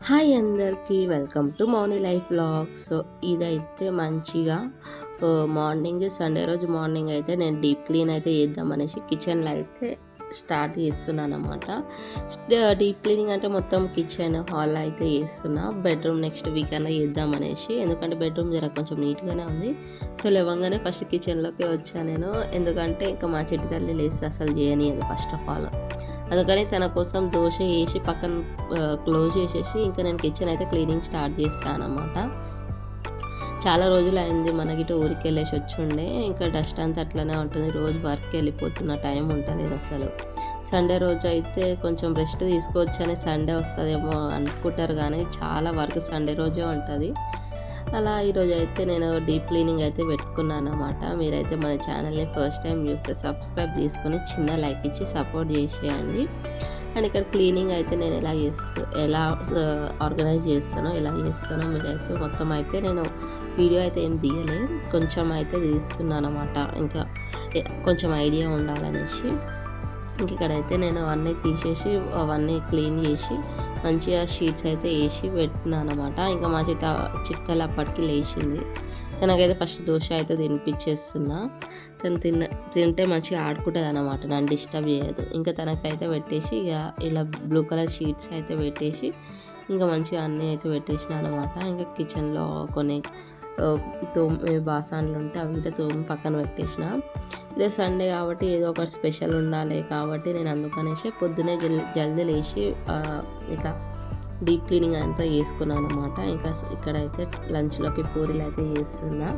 Hi అందరికీ welcome to Mouni life vlogs. So ఇదైతే మంచిగా మార్నింగ్ సండే రోజు మార్నింగ్ అయితే నేను డీప్ క్లీన్ అయితే చేద్దామనేసి కిచెన్లో అయితే స్టార్ట్ చేస్తున్నాను అనమాట. డీప్ క్లీనింగ్ అంటే మొత్తం కిచెన్ హాల్ అయితే చేస్తున్నా. బెడ్రూమ్ నెక్స్ట్ వీక్ అన్నా చేద్దామనేసి, ఎందుకంటే బెడ్రూమ్ జర కొంచెం నీట్గానే ఉంది. సో లేవంగానే ఫస్ట్ కిచెన్లోకి వచ్చాను నేను, ఎందుకంటే ఇంకా మా చెట్టు తల్లి లేస్తే అసలు చేయనియదు ఫస్ట్ ఆఫ్ ఆల్. అందుకని తన కోసం దోశ వేసి పక్కన క్లోజ్ చేసేసి ఇంకా నేను కిచెన్ అయితే క్లీనింగ్ స్టార్ట్ చేస్తాను అనమాట. చాలా రోజులు అయింది మనకి ఊరికి వెళ్ళేసి వచ్చి ఉండే, ఇంకా డస్ట్ అంతా అట్లనే ఉంటుంది. రోజు వర్క్కి వెళ్ళిపోతున్న టైం ఉంటుంది అసలు. సండే రోజు అయితే కొంచెం రెస్ట్ తీసుకోవచ్చని సండే వస్తుందేమో అనుకుంటారు, కానీ చాలా వర్క్ సండే రోజే ఉంటుంది. అలా ఈరోజు అయితే నేను డీప్ క్లీనింగ్ అయితే పెట్టుకున్నాను అనమాట. మీరైతే మన ఛానల్ని ఫస్ట్ టైం చూస్తే సబ్స్క్రైబ్ చేసుకొని చిన్న లైక్ ఇచ్చి సపోర్ట్ చేసేయండి. అండ్ ఇక్కడ క్లీనింగ్ అయితే నేను ఎలా ఆర్గనైజ్ చేస్తానో మీరైతే మొత్తం అయితే నేను వీడియో అయితే ఏం తీయలే, కొంచెం అయితే తీస్తున్నాను అనమాట. ఇంకా కొంచెం ఐడియా ఉండాలనేసి ఇంక ఇక్కడైతే నేను అవన్నీ తీసేసి అవన్నీ క్లీన్ చేసి మంచిగా షీట్స్ అయితే వేసి పెట్టినాను అనమాట. ఇంకా మా చిట్టలు అప్పటికి లేచింది. తనకైతే ఫస్ట్ దోశ అయితే తినిపించేస్తున్నా. తను తింటే మంచిగా ఆడుకుంటుంది అనమాట, నన్ను డిస్టర్బ్ చేయదు. ఇంకా తనకైతే పెట్టేసి ఇక ఇలా బ్లూ కలర్ షీట్స్ అయితే పెట్టేసి ఇంకా మంచిగా అన్నీ అయితే పెట్టేసిన అనమాట. ఇంకా కిచెన్లో కొన్ని బాసాన్లు ఉంటే అవి ఇట్లా పక్కన పెట్టేసిన. ఇదే సండే కాబట్టి ఏదో ఒకటి స్పెషల్ ఉండాలి కాబట్టి నేను అందుకనేసి పొద్దునే జల్దీ లేచి ఇట్లా డీప్ క్లీనింగ్ అంతా చేసుకున్నాను అనమాట. ఇంకా ఇక్కడైతే లంచ్లోకి పూరీలు అయితే చేస్తున్నా.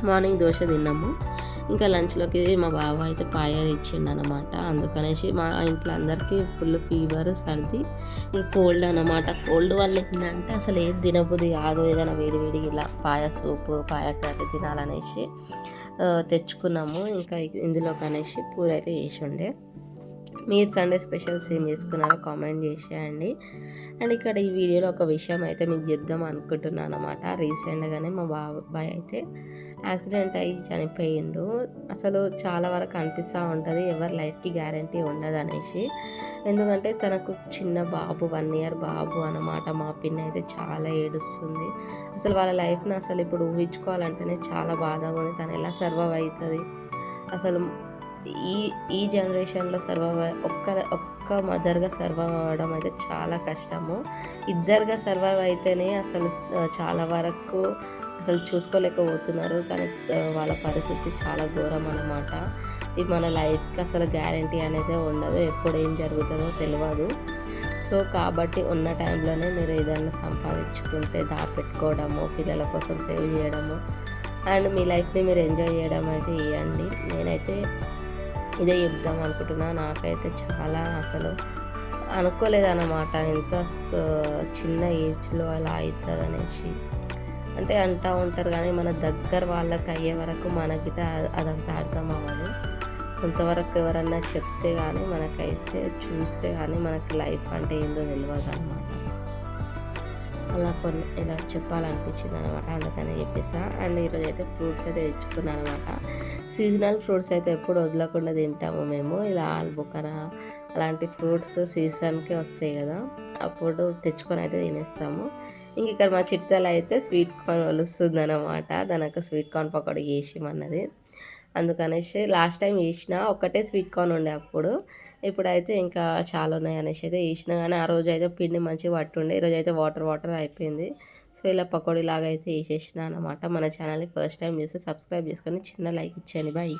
మార్నింగ్ దోశ తిన్నాము, ఇంకా లంచ్లోకి మా బావ అయితే పాయ ఇచ్చిండు అనమాట. అందుకనేసి మా ఇంట్లో అందరికీ ఫుల్ ఫీవర్, సర్ది, ఇంకా కోల్డ్ అనమాట. కోల్డ్ వల్ల ఏంటంటే అసలు ఏది తినబుద్ధి కాదు, ఏదైనా వేడి ఇలా పాయ సూపు పాయ కర్రీ తినాలనేసి తెచ్చుకున్నాము. ఇంకా ఇందులో కనేసి పూరి అయితే చేసి ఉండే. మీరు సండే స్పెషల్స్ ఏం చేసుకున్నారో కామెంట్ చేసేయండి. అండ్ ఇక్కడ ఈ వీడియోలో ఒక విషయం అయితే మీకు చెప్దాం అనుకుంటున్నాను అనమాట. రీసెంట్గానే మా బాబాయ్ అయితే యాక్సిడెంట్ అయ్యి చనిపోయిండు. అసలు చాలా వరకు అనిపిస్తూ ఉంటుంది ఎవరి లైఫ్కి గ్యారంటీ ఉండదు అనేసి. ఎందుకంటే తనకు చిన్న బాబు 1 ఇయర్ బాబు అనమాట. మా పిన్ని అయితే చాలా ఏడుస్తుంది. అసలు వాళ్ళ లైఫ్ని అసలు ఇప్పుడు ఊహించుకోవాలంటేనే చాలా బాధగా ఉంది. తను ఎలా సర్వైవ్ అవుతుంది అసలు ఈ జనరేషన్లో ఒక్క మదర్గా సర్వైవ్ అవ్వడం అయితే చాలా కష్టము. ఇద్దరుగా సర్వైవ్ అయితేనే అసలు చాలా వరకు అసలు చూసుకోలేకపోతున్నారు. కానీ వాళ్ళ పరిస్థితి చాలా ఘోరం అన్నమాట. ఇది మన లైఫ్కి అసలు గ్యారంటీ అనేది ఉండదు, ఎప్పుడు ఏం జరుగుతుందో తెలియదు. సో కాబట్టి ఉన్న టైంలోనే మీరు ఏదైనా సంపాదించుకుంటే దాపెట్టుకోవడము, పిల్లల కోసం సేవ్ చేయడము అండ్ మీ లైఫ్ని మీరు ఎంజాయ్ చేయడం అయితే ఇవ్వండి. నేనైతే ఇదే చెప్దాం అనుకుంటున్నా. నాకైతే చాలా అసలు అనుకోలేదన్నమాట ఇంత చిన్న ఏజ్లో అలా అవుతుంది అనేసి. అంటే అంటూ ఉంటారు కానీ మన దగ్గర వాళ్ళకి అయ్యే వరకు మనకిట అదంతా అర్థం అవ్వదు. కొంతవరకు ఎవరన్నా చెప్తే కానీ మనకైతే చూస్తే కానీ మనకి లైఫ్ అంటే ఏందో తెలియదు అనమాట. అలా ఇలా చెప్పాలనిపించింది అనమాట, అందుకని చెప్పేసా. అండ్ ఈరోజు అయితే ఫ్రూట్స్ అయితే తెచ్చుకున్నాను అనమాట. సీజనల్ ఫ్రూట్స్ అయితే ఎప్పుడు వదలకుండా తింటాము మేము. ఇలా ఆల్బుకర అలాంటి ఫ్రూట్స్ సీజన్కే వస్తాయి కదా, అప్పుడు తెచ్చుకొని అయితే తినేస్తాము. ఇంక ఇక్కడ మా చిట్తలు అయితే స్వీట్ కార్న్ వలుస్తుంది అనమాట. దానికి స్వీట్ కార్న్ పకోడీ చేసిమన్నది. అందుకనేసి లాస్ట్ టైం చేసిన ఒక్కటే స్వీట్ కార్న్ ఉండే అప్పుడు. ఇప్పుడైతే ఇంకా చాలా ఉన్నాయి అనేసి అయితే వేసిన, కానీ ఆ రోజు అయితే పిండి మంచిగా పట్టుండే, ఈరోజు అయితే వాటర్ అయిపోయింది. సో ఇలా పకోడీ లాగా అయితే వేసేసిన అనమాట. మన ఛానల్ని ఫస్ట్ టైం చూస్తే సబ్స్క్రైబ్ చేసుకొని చిన్న లైక్ ఇచ్చేయండి. బాయ్.